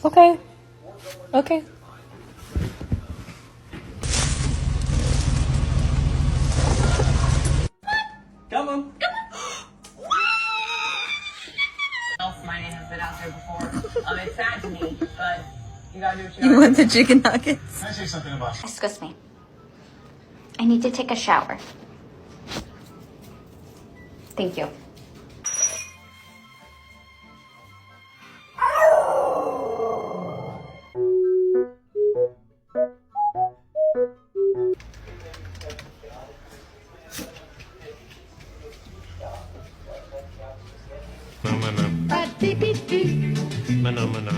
Okay. Okay. Come on. My name has been out there before. It's sad to me, but you gotta do what You want the chicken nuggets? Can I say something about Excuse me. I need to take a shower. Thank you. Mana mana.